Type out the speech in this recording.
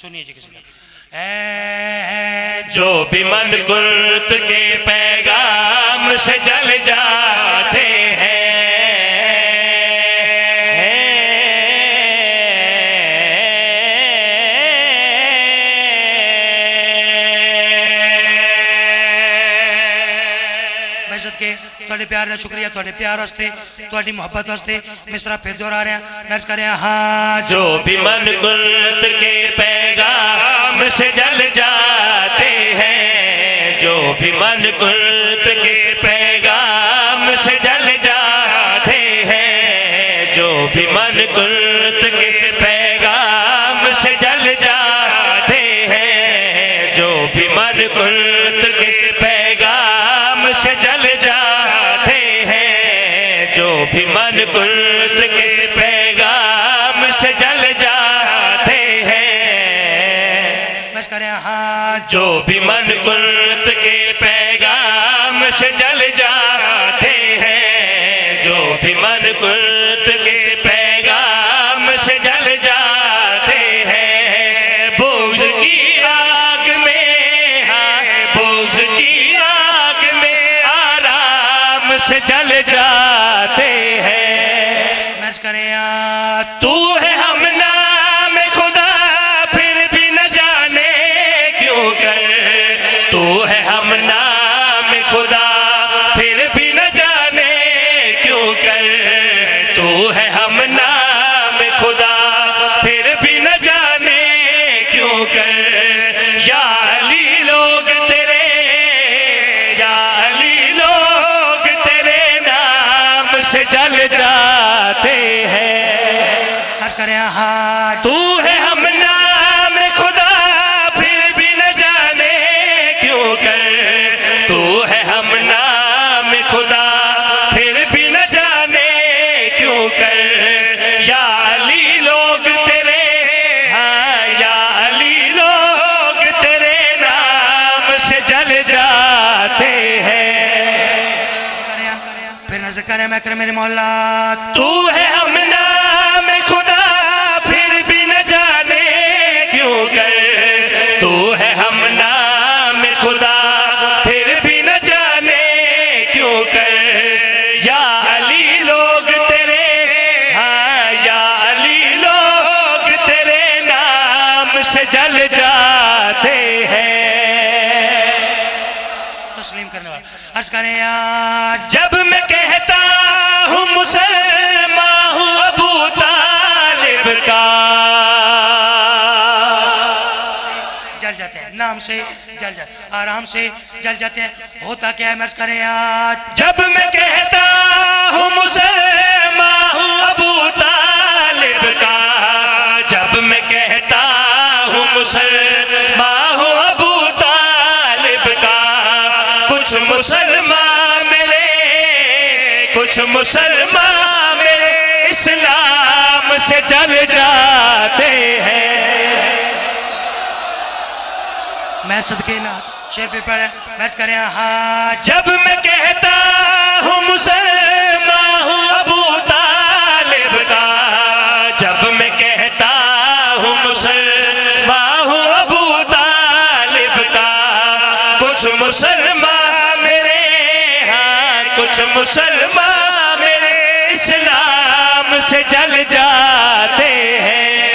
سنیے جی کسی جو بھی من قرط کے پیغام سے جل جاتے ہیں بحثت کے توڑے پیار دا شکریہ توڑے پیار واسطے توڑی محبت واسطے مصرہ پھر دور آ رہے ہیں نرز کر رہے ہیں ہاں جو بھی من قرط کے پیغام سے جل جاتے ہیں جو بھی من قرط کے پیغام سے جل جاتے ہیں جو بھی من قرط کے پیغام سے جل جاتے ہیں جو بھی من قرط کے پیغام سے جل جاتے ہیں جو بھی من قرط کے پیغام سے جل جاتے ہیں بس کریں ہاں جو بھی من قرط کے پیغام سے جل جاتے ہیں جو بھی من قرط کے پیغام سے جل جاتے ہیں بغض کی آگ میں ہاں بغض کی آگ میں آرام سے جل جاتے ہیں مرض کریں تو ہے ہم نام خدا پھر بھی نہ جانے کیوں کر تو ہے ہم نام خدا پھر بھی نہ جانے کیوں کر تو ہے ہم نام خدا پھر بھی نہ جانے کیوں کر یا علی لوگ تیرے یا علی لوگ تیرے نام سے جل جاتے ہیں مرض کریں ہاں تو ہے ہم نام خدا پھر بھی نہ جانے کیوں کر تو ہے ہم نام خدا پھر بھی نہ جانے کیوں کر یا علی لوگ تیرے ہاں یا علی لوگ تیرے نام سے جل جاتے ہیں پھر نظر کریں میں کریں میرے مولا تو ہے ہم نام خدا پھر بھی نہ جانے کیوں کر تو ہے ہم نام خدا پھر بھی نہ جانے کیوں کر یا علی لوگ تیرے ہاں یا علی لوگ تیرے نام سے جل جاتے ہیں تسلیم کرنے والا عرض کریں جب میں کہتا ہوں مسلمان ہوں ابو طالب کا جل جاتے ہیں نام سے جل جاتے ہیں آرام سے جل جاتے ہیں ہوتا کیا ہے مرض کریں جب میں کہتا ہوں مسلمان ہوں ابو طالب کا جب میں کہتا ہوں مسلمان ہوں ابو طالب کا کچھ مسلمان میرے کچھ مسلمان میرے اسلام سے جل جاتے ہیں میں صدقے نہ شیر پہ پڑھیں مرض کریں ہاں جب میں کہتا ہوں مسلمان ہوں ابو طالب کا جب میں کہتا ہوں مسلمان ہوں ابو طالب کا کچھ مسلمان میرے ہاں کچھ مسلمان میرے اسلام سے جل جاتے ہیں